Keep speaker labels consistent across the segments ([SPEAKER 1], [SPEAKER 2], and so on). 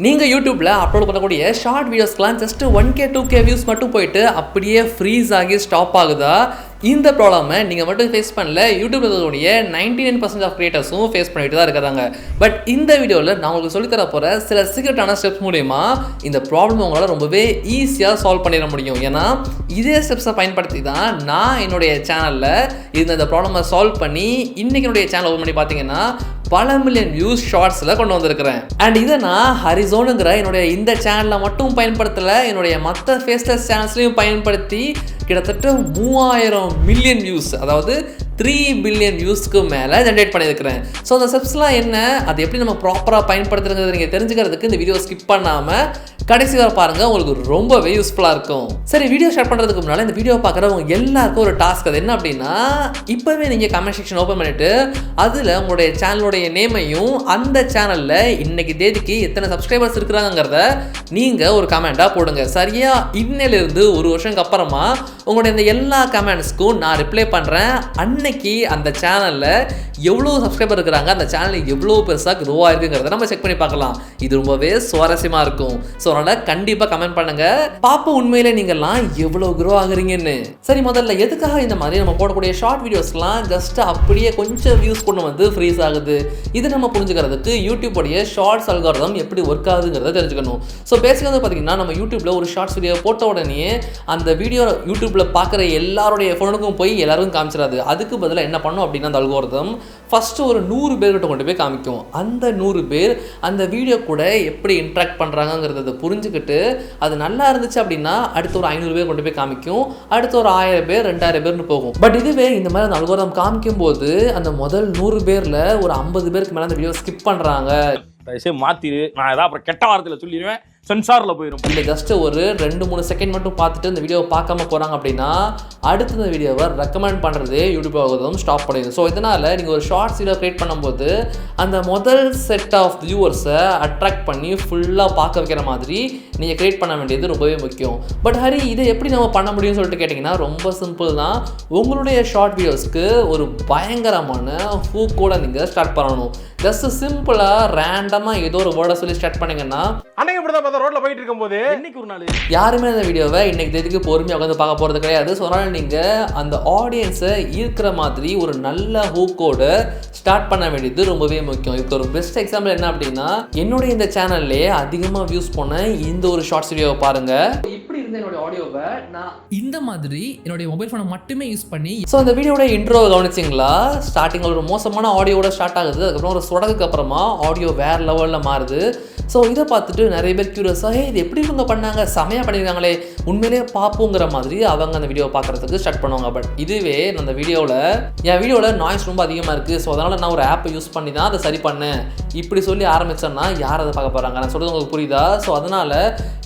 [SPEAKER 1] நீங்கள் யூடியூப்பில் அப்லோட் பண்ணக்கூடிய short வீடியோஸ்க்கெலாம் just 1K 2K views மட்டும் போயிட்டு அப்படியே ஃப்ரீஸ் ஆகி ஸ்டாப் ஆகுதா? இந்த ப்ராப்ளமை நீங்கள் மட்டும் ஃபேஸ் பண்ணல, யூடியூப்ல இருக்கக்கூடிய 99% ஆஃப் கிரியேட்டர்ஸும் ஃபேஸ் பண்ணிட்டு தான் இருக்கிறாங்க. பட் இந்த வீடியோவில் நான் உங்களுக்கு சொல்லித்தர போகிற சில சீக்ரெட்டான ஸ்டெப்ஸ் மூலிமா இந்த ப்ராப்ளம் உங்களால் ரொம்பவே ஈஸியாக சால்வ் பண்ணிட முடியும். ஏன்னா இதே ஸ்டெப்ஸை பயன்படுத்தி தான் நான் என்னுடைய சேனலில் இந்த ப்ராப்ளமை சால்வ் பண்ணி இன்றைக்கி என்னுடைய சேனல் ஓப்பன் பண்ணி பார்த்தீங்கன்னா பல மில்லியன் வியூஸ் ஷார்ட்ஸில் கொண்டு வந்திருக்கிறேன். அண்ட் இதை நான் ஹரிசோனுங்கிற என்னுடைய இந்த சேனலில் மட்டும் பயன்படுத்தலை, என்னுடைய மற்ற ஃபேஸ்லெஸ் சேனல்ஸ்லையும் பயன்படுத்தி கிட்டத்தட்ட 3000 மில்லியன் வியூஸ், அதாவது 3 பில்லியன் வியூஸ்க்கு மேலே ஜென்ரேட் பண்ணியிருக்கிறேன். ஸோ அந்த ஸ்டெப்ஸ்லாம் என்ன, அது எப்படி நம்ம ப்ராப்பராக பயன்படுத்துறதுங்கிறது நீங்கள் தெரிஞ்சுக்கிறதுக்கு இந்த வீடியோ ஸ்கிப் பண்ணாமல் கடைசி வரை பாருங்கள், உங்களுக்கு ரொம்பவே யூஸ்ஃபுல்லாக இருக்கும். சரி, வீடியோ ஸ்டார்ட் பண்ணுறதுக்கு முன்னால் இந்த வீடியோ பார்க்குறவங்க எல்லாருக்கும் ஒரு டாஸ்க். அது என்ன அப்படின்னா, இப்போவே நீங்கள் கமெண்ட் செக்ஷன் ஓப்பன் பண்ணிவிட்டு அதில் உங்களுடைய சேனலுடைய நேமையும் அந்த சேனலில் இன்னைக்கு தேதிக்கு எத்தனை சப்ஸ்கிரைபர்ஸ் இருக்கிறாங்கிறத நீங்கள் ஒரு கமெண்ட்டாக போடுங்க. சரியாக இன்னிலிருந்து ஒரு வருஷத்துக்கு அப்புறமா உங்களுடைய இந்த எல்லா கமெண்ட்ஸ்க்கும் நான் ரிப்ளை பண்ணுறேன். அன்னைக்கு அந்த சேனலில் எவ்வளோ சப்ஸ்கிரைபர் இருக்கிறாங்க, அந்த சேனல் எவ்வளோ பெருசாக க்ரோ ஆயிருக்குங்கிறத நம்ம செக் பண்ணி பார்க்கலாம். இது ரொம்பவே சுவாரஸ்யமாக இருக்கும். ஸோ அதனால் கண்டிப்பாக கமெண்ட் பண்ணுங்கள், பாப்போம் உண்மையிலே நீங்கள்லாம் எவ்வளோ க்ரோ ஆகுறீங்கன்னு. சரி, முதல்ல எதுக்காக இந்த மாதிரி நம்ம போடக்கூடிய ஷார்ட் வீடியோஸ்லாம் ஜஸ்ட் அப்படியே கொஞ்சம் வியூஸ் கொண்டு வந்து ஃப்ரீஸ் ஆகுது? இது நம்ம புரிஞ்சுக்கிறதுக்கு யூடியூபோடைய ஷார்ட்ஸ் அல்காரிதம் எப்படி ஒர்க் ஆகுதுங்கிறத தெரிஞ்சுக்கணும். ஸோ பேசிக்காக வந்து பார்த்தீங்கன்னா, நம்ம யூடியூப்பில் ஒரு ஷார்ட்ஸ் வீடியோ போட்ட உடனே அந்த வீடியோ யூடியூப்பில் பார்க்குற எல்லாருடைய ஃபோனுக்கும் போய் எல்லாருக்கும் காமிச்சிடாது. அதுக்கு பதிலாக என்ன பண்ணும் அப்படின்னா, அந்த அல்காரிதம் ஃபஸ்ட்டு ஒரு 100 பேர்கிட்ட கொண்டு போய் காமிக்கும். அந்த 100 பேர் அந்த வீடியோ கூட எப்படி இன்ட்ராக்ட் பண்ணுறாங்கிறத புரிஞ்சுக்கிட்டு அது நல்லா இருந்துச்சு அப்படின்னா அடுத்த ஒரு 500 பேர் கொண்டு போய் காமிக்கும், அடுத்த ஒரு 1000 பேர் 2000 பேர்னு போகும். பட் இதுவே இந்த மாதிரி அந்த அல்காரிதம் காமிக்கும் போது அந்த முதல் 100 பேரில் ஒரு 50 பேருக்கு மேலே அந்த வீடியோ ஸ்கிப் பண்ணுறாங்க.
[SPEAKER 2] மாத்திரு, நான் ஏதாவது அப்புறம் கெட்ட வார்த்தையில் சொல்லிடுவேன், சென்சாரில் போயிடும்.
[SPEAKER 1] இல்லை, ஜஸ்ட் ஒரு 2-3 செகண்ட் மட்டும் பார்த்துட்டு இந்த வீடியோவை பார்க்காம போகிறாங்க அப்படின்னா அடுத்த இந்த வீடியோவை ரெக்கமெண்ட் பண்ணுறதே யூடியூப் ஆகுதும் ஸ்டாப் பண்ணிடுது. ஸோ இதனால் நீங்கள் ஒரு ஷார்ட்ஸ் வீடியோ க்ரியேட் பண்ணும்போது அந்த முதல் செட் ஆஃப் வியூவர்ஸை அட்ராக்ட் பண்ணி ஃபுல்லாக பார்க்க வைக்கிற மாதிரி நீங்கள் க்ரியேட் பண்ண வேண்டியது ரொம்பவே முக்கியம். பட் ஹரி, இதை எப்படி நம்ம பண்ண முடியும்னு சொல்லிட்டு கேட்டிங்கன்னா ரொம்ப சிம்பிள் தான். உங்களுடைய ஷார்ட் வீடியோஸ்க்கு ஒரு பயங்கரமான ஹூக்கோட நீங்கள் ஸ்டார்ட் பண்ணணும். ஜஸ்ட் சிம்பிளாக ரேண்டமாக ஏதோ ஒரு வேர்டை சொல்லி ஸ்டார்ட் பண்ணிங்கன்னா,
[SPEAKER 2] ரோட்ல போயிட்டு இருக்கும்போது இன்னைக்கு ஒரு நாள்
[SPEAKER 1] யாருமே அந்த வீடியோவை இன்னைக்கு தேதிக்கு பொறுமையாக உட்காந்து பார்க்க போகிறது கிடையாது. ஸோ அதனால் நீங்கள் அந்த ஆடியன்ஸை ஈர்க்கிற மாதிரி ஒரு நல்ல ஹூக்கோடு ஸ்டார்ட் பண்ண வேண்டியது ரொம்பவே முக்கியம். இப்போ ஒரு பெஸ்ட் எக்ஸாம்பிள் என்ன அப்படின்னா, என்னுடைய இந்த சேனல்லே அதிகமாக வியூஸ் பண்ண இந்த ஒரு ஷார்ட்ஸ் வீடியோவை பாருங்கள். இப்படி இருந்த என்னோட ஆடியோவை நான் இந்த மாதிரி என்னுடைய மொபைல் ஃபோனை மட்டுமே யூஸ் பண்ணி, ஸோ அந்த வீடியோட இன்ட்ரோ கவனிச்சிங்களா? ஸ்டார்டிங்கில் ஒரு மோசமான ஆடியோட ஸ்டார்ட் ஆகுது, அதுக்கப்புறம் ஒரு சொடகுக்கு அப்புறமா ஆடியோ வேறு லெவலில் மாறுது. ஸோ இதை பார்த்துட்டு நிறைய பேர் க்யூரியஸாக, இது எப்படி இவங்க பண்ணாங்க, செமையாக பண்ணியிருக்காங்களே, உண்மையிலேயே பார்ப்போங்கிற மாதிரி அவங்க அந்த வீடியோவை பார்க்குறதுக்கு ஸ்டார்ட் பண்ணுவாங்க. பட் இதுவே அந்த வீடியோவில் என் வீடியோவில் நாய்ஸ் ரொம்ப அதிகமாக இருக்குது, ஸோ அதனால் நான் ஒரு ஆப்பை யூஸ் பண்ணி தான் அதை சரி பண்ணேன், இப்படி சொல்லி ஆரம்பித்தேன்னா யார் அதை பார்க்க போகிறாங்க? நான் சொல்கிறது உங்களுக்கு புரியுதா? ஸோ அதனால்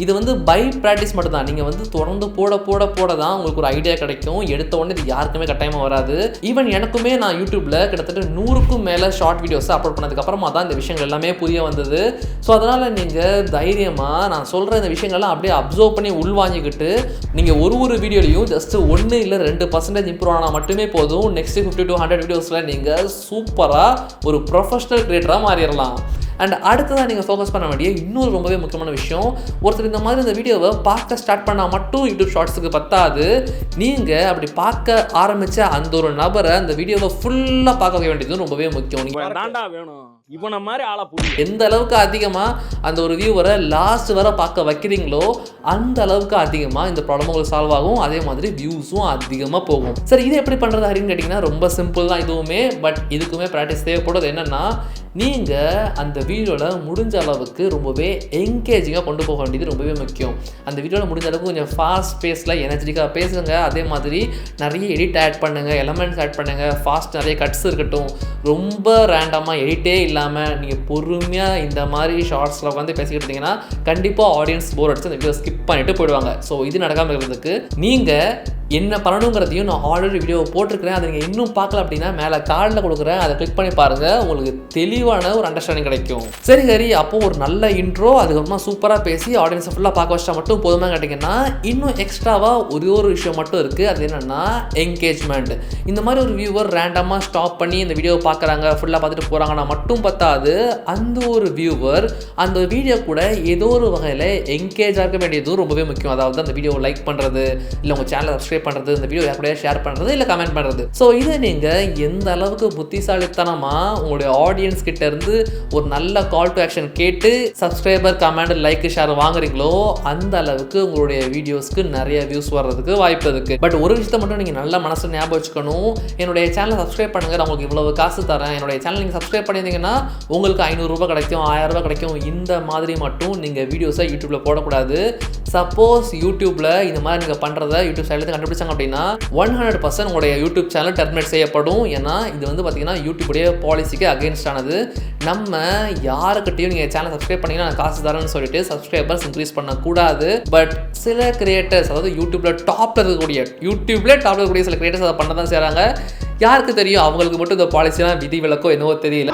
[SPEAKER 1] இது வந்து பை ப்ராக்டிஸ் மட்டும் தான். நீங்கள் வந்து தொடர்ந்து போட தான் உங்களுக்கு ஒரு ஐடியா கிடைக்கும். எடுத்த உடனே இது யாருக்குமே கட்டாயமாக வராது. ஈவன் எனக்குமே நான் யூடியூப்பில் கிட்டத்தட்ட 100க்கும் மேலே ஷார்ட் வீடியோஸை அப்லோட் பண்ணதுக்கப்புறமா தான் இந்த விஷயங்கள் எல்லாமே புரிய வந்தது. ஸோ அதனால் நீங்கள் தைரியமாக நான் சொல்கிற இந்த விஷயங்கள்லாம் அப்படியே அப்சர்வ் பண்ணி உள்வாங்கிக்கிட்டு நீங்கள் ஒரு வீடியோலையும் ஜஸ்ட் 1 இல்லை 2% இம்ப்ரூவ் ஆனால் மட்டுமே போதும். நெக்ஸ்ட் 50 to 100 வீடியோஸில் நீங்கள் சூப்பராக ஒரு ப்ரொஃபஷனல் கிரியேட்டராக மாறிடலாம். அண்ட் அடுத்ததான் நீங்கள் ஃபோக்கஸ் பண்ண வேண்டிய இன்னொரு ரொம்பவே முக்கியமான விஷயம், ஒருத்தர் இந்த மாதிரி இந்த வீடியோவை பார்க்க ஸ்டார்ட் பண்ணால் மட்டும் யூடியூப் ஷார்ட்ஸுக்கு பத்தாது. நீங்கள் அப்படி பார்க்க ஆரம்பித்த அந்த ஒரு நபரை அந்த வீடியோவை ஃபுல்லாக பார்க்க வைக்க வேண்டியது ரொம்பவே முக்கியம். நீங்கள்
[SPEAKER 2] தாண்டா வேணும் இவனை மாதிரி ஆளா போய்
[SPEAKER 1] எந்த அளவுக்கு அதிகமாக அந்த ஒரு வியூவரை லாஸ்ட் வரை பார்க்க வைக்கிறீங்களோ அந்த அளவுக்கு அதிகமாக இந்த ப்ராப்ளம் உங்களுக்கு சால்வ் ஆகும். அதே மாதிரி வியூஸும் அதிகமாக போகும். சரி, இது எப்படி பண்ணுறது அப்படின்னு கேட்டிங்கன்னா ரொம்ப சிம்பிள் தான் இதுவுமே. பட் இதுக்குமே ப்ராக்டிஸ் தேவைப்படுறது என்னென்னா, நீங்கள் அந்த வீடியோவில் முடிஞ்ச அளவுக்கு ரொம்பவே என்கேஜிங்காக கொண்டு போக வேண்டியது ரொம்பவே முக்கியம். அந்த வீடியோவில் முடிஞ்ச அளவுக்கு கொஞ்சம் ஃபாஸ்ட் பேஸில் எனர்ஜெட்டிக்காக பேசுங்க. அதே மாதிரி நிறைய எடிட் ஆட் பண்ணுங்கள், எலமெண்ட்ஸ் ஆட் பண்ணுங்கள், ஃபாஸ்ட் நிறைய கட்ஸ் இருக்கட்டும். ரொம்ப ரேண்டமாக எடிட்டே இல்லாமல் நீங்கள் பொறுமையாக இந்த மாதிரி ஷார்ட்ஸில் உட்காந்து பேசிக்கிட்டு இருந்தீங்கன்னா கண்டிப்பாக ஆடியன்ஸ் போர் அடிச்சு அந்த வீடியோ ஸ்கிப் பண்ணிட்டு போயிடுவாங்க. ஸோ இது நடக்காமல் இருக்கிறதுக்கு நீங்கள் என்ன பண்ணணுங்கிறதையும் நான் ஆல்ரெடி வீடியோ போட்டிருக்கிறேன். அதை நீங்கள் இன்னும் பார்க்கல அப்படின்னா மேலே கார்டில் கொடுக்குறேன், அதை கிளிக் பண்ணி பாருங்கள். உங்களுக்கு தெளிவான ஒரு அண்டர்ஸ்டாண்டிங் கிடைக்கும். சரி ஹரி, அப்போ ஒரு நல்ல இன்ட்ரோ அதுக்கப்புறமா சூப்பராக பேசி ஆடியன்ஸை ஃபுல்லாக பார்க்க வச்சா மட்டும் போதுமா கேட்டிங்கன்னா, இன்னும் எக்ஸ்ட்ராவாக ஒரு விஷயம் மட்டும் இருக்குது. அது என்னென்னா என்கேஜ்மெண்ட். இந்த மாதிரி ஒரு வியூவர் ரேண்டமாக ஸ்டாப் பண்ணி இந்த வீடியோ பார்க்குறாங்க, ஃபுல்லாக பார்த்துட்டு போகிறாங்கன்னா மட்டும் பத்தாது, அந்த ஒரு வியூவர் அந்த வீடியோ கூட ஏதோ ஒரு வகையில் என்கேஜ் ஆக வேண்டியதும் ரொம்பவே முக்கியம். அதாவது அந்த வீடியோவை லைக் பண்ணுறது, இல்லை உங்கள் சேனலை சப்ஸ்கிரைப் பண்ணுறது, இந்த வீடியோ யாருடைய ஷேர் பண்ணுறது, இல்லை கமெண்ட் பண்ணுறது. ஸோ இதை நீங்கள் எந்த அளவுக்கு புத்திசாலித்தனமாக உங்களுடைய ஆடியன்ஸ் கிட்ட இருந்து ஒரு நல்ல கால் டு ஆக்ஷன் கேட்டு சப்ஸ்கிரைபர், கமெண்ட், லைக், ஷேர் வாங்குறீங்களோ அந்த அளவுக்கு உங்களுடைய வீடியோஸ்க்கு நிறைய வியூஸ் வர்றதுக்கு வாய்ப்பு இருக்குது. பட் ஒரு விஷயத்தை மட்டும் நீங்கள் நல்ல மனசு ஞாபகம் வச்சுக்கணும். என்னுடைய சேனலை சப்ஸ்கிரைப் பண்ணுங்க, நான் உங்களுக்கு இவ்வளவு காசு தரேன், என்னுடைய சேனல் நீங்கள் சப்ஸ்கிரைப் பண்ணியிருந்தீங்கன்னா உங்களுக்கு 500 ரூபாய் கிடைக்கும், 1000 ரூபாய் கிடைக்கும், இந்த மாதிரி மட்டும் நீங்கள் வீடியோஸை யூடியூப்ல போடக்கூடாது. சப்போஸ் யூடியூப்ல இந்த மாதிரி நீங்கள் பண்ணுறத யூடியூப் சைட்லேருந்து கண்டுபிடிச்சாங்க அப்படின்னா 100% உங்களுடைய யூடியூப் சேனல் டெர்மினேட் செய்யப்படும். ஏன்னா இது வந்து பார்த்தீங்கன்னா யூடியூபுடைய பாலிசிக்கு அகேன்ஸ்ட் ஆனது. நம்ம யாருக்கிட்டையும் நீங்கள் சேனல் சப்ஸ்கிரைப் பண்ணீங்கன்னா நான் காசு தரேன்னு சொல்லிட்டு சப்ஸ்கிரைபர்ஸ் இன்க்ரீஸ் பண்ணக்கூடாது. பட் சில கிரியேட்டர்ஸ், அதாவது யூடியூப்ல டாப்ல இருக்கக்கூடிய சில கிரியேட்டர்ஸ் அதை பண்ண தான் செய்கிறாங்க. யாருக்கு தெரியும், அவங்களுக்கு மட்டும் இந்த பாலிசிலாம் விதி விலக்கோ என்னவோ தெரியல.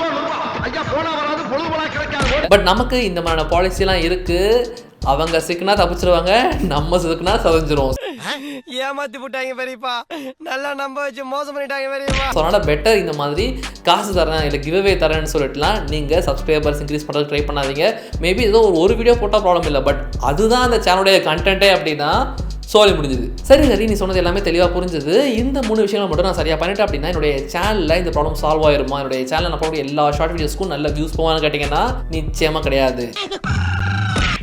[SPEAKER 1] பட் நமக்கு இந்த மாதிரியான பாலிசிலாம் இருக்குது. அவங்க சிக்கனா தப்பிச்சிருவாங்க, நம்ம சிக்கனா சதஞ்சிரும்.
[SPEAKER 3] ஏமாத்தி போட்டாங்க பெரியப்பா, நல்லா நம்ப வச்சு மோசம் பண்ணிட்டாங்க பெரியப்பா.
[SPEAKER 1] ஸோ அதனால் பெட்டர் இந்த மாதிரி காசு தரேன் இல்லை கிவ்அவே தரேன்னு சொல்லிட்டுலாம் நீங்கள் சப்ஸ்கிரைபர்ஸ் இன்க்ரீஸ் பண்ணுறதுக்கு ட்ரை பண்ணாதீங்க. மேபி ஏதோ ஒரு வீடியோ போட்டால் ப்ராப்ளம் இல்லை, பட் அதுதான் அந்த சேனலுடைய கண்டென்ட்டே அப்படின்னா சொல்லி முடிஞ்சுது. சரி சரி, நீ சொன்னது எல்லாமே தெளிவாக புரிஞ்சுது. இந்த 3 விஷயங்களை மட்டும் நான் சரியாக பண்ணிட்டேன் அப்படின்னா என்னுடைய சேனலில் இந்த ப்ராப்ளம் சால்வ் ஆயிருமா? என்னுடைய சேனலில் நான் போடக்கூடிய எல்லா ஷார்ட் வீடியோஸ்க்கும் நல்ல வியூஸ் போவான்னு கேட்டிங்கன்னா நிச்சயமாக கிடையாது.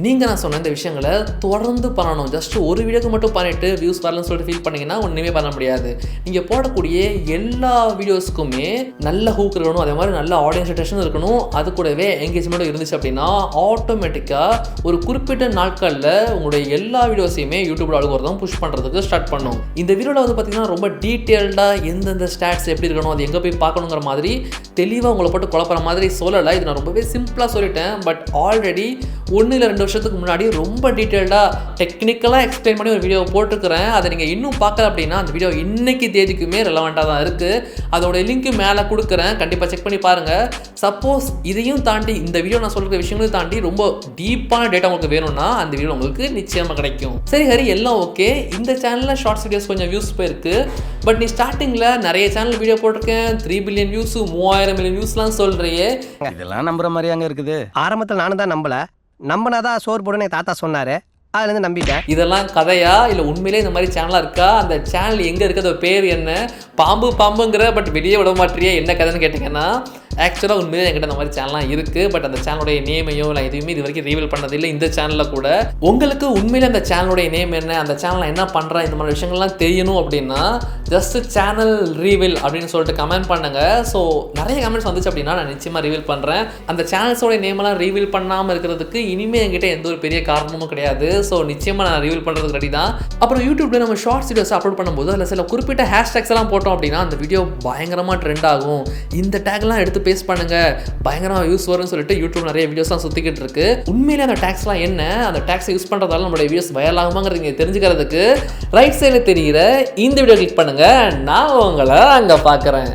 [SPEAKER 1] நீங்கள் நான் சொன்ன இந்த விஷயங்களை தொடர்ந்து பண்ணணும். ஜஸ்ட் ஒரு வீடியோக்கு மட்டும் பண்ணிவிட்டு வியூஸ் வரலன்னு சொல்லிட்டு ஃபீல் பண்ணிங்கன்னா ஒன்றுமே பண்ண முடியாது. நீங்கள் போடக்கூடிய எல்லா வீடியோஸ்க்குமே நல்ல ஹூக் இருக்கணும், அதே மாதிரி நல்ல ஆடியன்ஸ் அட்டென்ஷன் இருக்கணும், அது கூடவே என்கேஜ்மெண்ட்டும் இருந்துச்சு அப்படின்னா ஆட்டோமேட்டிக்காக ஒரு குறிப்பிட்ட நாட்களில் உங்களுடைய எல்லா வீடியோஸையுமே யூடியூப் அல்கோரிதம் புஷ் பண்ணுறதுக்கு ஸ்டார்ட் பண்ணும். இந்த வீடியோவில் வந்து பார்த்தீங்கன்னா ரொம்ப டீட்டெயில்டாக எந்தெந்த ஸ்டாட்ஸ் எப்படி இருக்கணும், அது எங்கே போய் பார்க்கணுங்கிற மாதிரி தெளிவாக உங்களை போட்டு குழப்பற மாதிரி சொல்லலை. இது நான் ரொம்பவே சிம்பிளாக சொல்லிட்டேன். பட் ஆல்ரெடி 1 இல்லை 2 வருஷத்துக்கு முன்னாடி ரொம்ப டீட்டெயில்டாக டெக்னிக்கலாக எக்ஸ்பிளைன் பண்ணி ஒரு வீடியோ போட்டுருக்கிறேன். அதை நீங்கள் இன்னும் பார்க்கல அப்படின்னா அந்த வீடியோ இன்னைக்கு தேதிக்குமே ரெலவெண்ட்டாக தான் இருக்குது. அதோட லிங்க் மேலே கொடுக்குறேன், கண்டிப்பாக செக் பண்ணி பாருங்கள். சப்போஸ் இதையும் தாண்டி இந்த வீடியோ நான் சொல்கிற விஷயங்களையும் தாண்டி ரொம்ப டீப்பான டேட்டா உங்களுக்கு வேணும்னா அந்த வீடியோ உங்களுக்கு நிச்சயமாக கிடைக்கும். சரி ஹரி, எல்லாம் ஓகே. இந்த சேனலில் ஷார்ட்ஸ் வீடியோஸ் கொஞ்சம் வியூஸ் போயிருக்கு. பட் நீ ஸ்டார்டிங்கில் நிறைய சேனல் வீடியோ போட்டிருக்கேன், 3 பில்லியன் வியூஸ், 3000 மில்லியன் வியூஸ்லாம் சொல்கிறியே,
[SPEAKER 3] இதெல்லாம் நம்புற மாதிரி அங்கே இருக்குது. ஆரம்பத்தில் நானும் தான் நம்பல, நம்பினாதான் சோறு போடுன்னு என் தாத்தா சொன்னாரு, அதுலேருந்து நம்பிட்டேன்.
[SPEAKER 1] இதெல்லாம் கதையா இல்லை உண்மையிலே இந்த மாதிரி சேனலாக இருக்கா? அந்த சேனல் எங்கே இருக்குது, அதோட பேர் என்ன? பாம்புங்கிற பட் வெளியே விட மாட்டியே, என்ன கதைன்னு கேட்டிங்கன்னா ஆக்சுவலாக உண்மையிலே என்கிட்ட இந்த மாதிரி சேனல்லாம் இருக்குது. பட் அந்த சேனலுடைய நேமையோ இல்லை எதுவுமே இது வரைக்கும் ரீவீல் பண்ணதில்லை. இந்த சேனலில் கூட உங்களுக்கு உண்மையிலே அந்த சேனலுடைய நேம் என்ன, அந்த சேனலில் என்ன பண்ணுறேன், இந்த மாதிரி விஷயங்கள்லாம் தெரியணும் அப்படின்னா ஜஸ்ட் சேனல் ரீவீல் அப்படின்னு சொல்லிட்டு கமெண்ட் பண்ணுங்கள். ஸோ நிறைய கமெண்ட்ஸ் வந்துச்சு அப்படின்னா நான் நிச்சயமாக ரீவீல் பண்ணுறேன். அந்த சேனல்ஸோடைய நேமெல்லாம் ரீவீல் பண்ணாமல் இருக்கிறதுக்கு இனிமேல் என்கிட்ட எந்த ஒரு பெரிய காரணமும் கிடையாது. ஸோ நிச்சயமாக நான் ரீவீல் பண்ணுறதுக்கு ரெடி தான். அப்புறம் யூடியூப்பில் நம்ம ஷார்ட்ஸ் வீடியோஸ் அப்லோட் பண்ணும்போது அதில் சில குறிப்பிட்ட ஹேஷ்டேக்ஸ் எல்லாம் போட்டோம் அப்படின்னா அந்த வீடியோ பயங்கரமாக ட்ரெண்ட் ஆகும். இந்த டேக்லாம் எடுத்து பேஸ்ட் பண்ணுங்க, பயங்கரமாக யூஸ் வரும்னு சொல்லிட்டு யூடியூப் நிறைய வீடியோஸ்லாம் சுற்றிக்கிட்டு இருக்கு. உண்மையிலே அந்த டேக்ஸ்லாம் என்ன, அந்த டேக்ஸை யூஸ் பண்ணுறதால நம்மளுடைய வீடியோஸ் வைரல் ஆகுமாங்கிறது நீங்கள் தெரிஞ்சுக்கிறதுக்கு ரைட் சைடில் தெரிகிற இந்த வீடியோ கிளிக் பண்ணுங்க. நான் உங்களை அங்கே பார்க்குறேன்.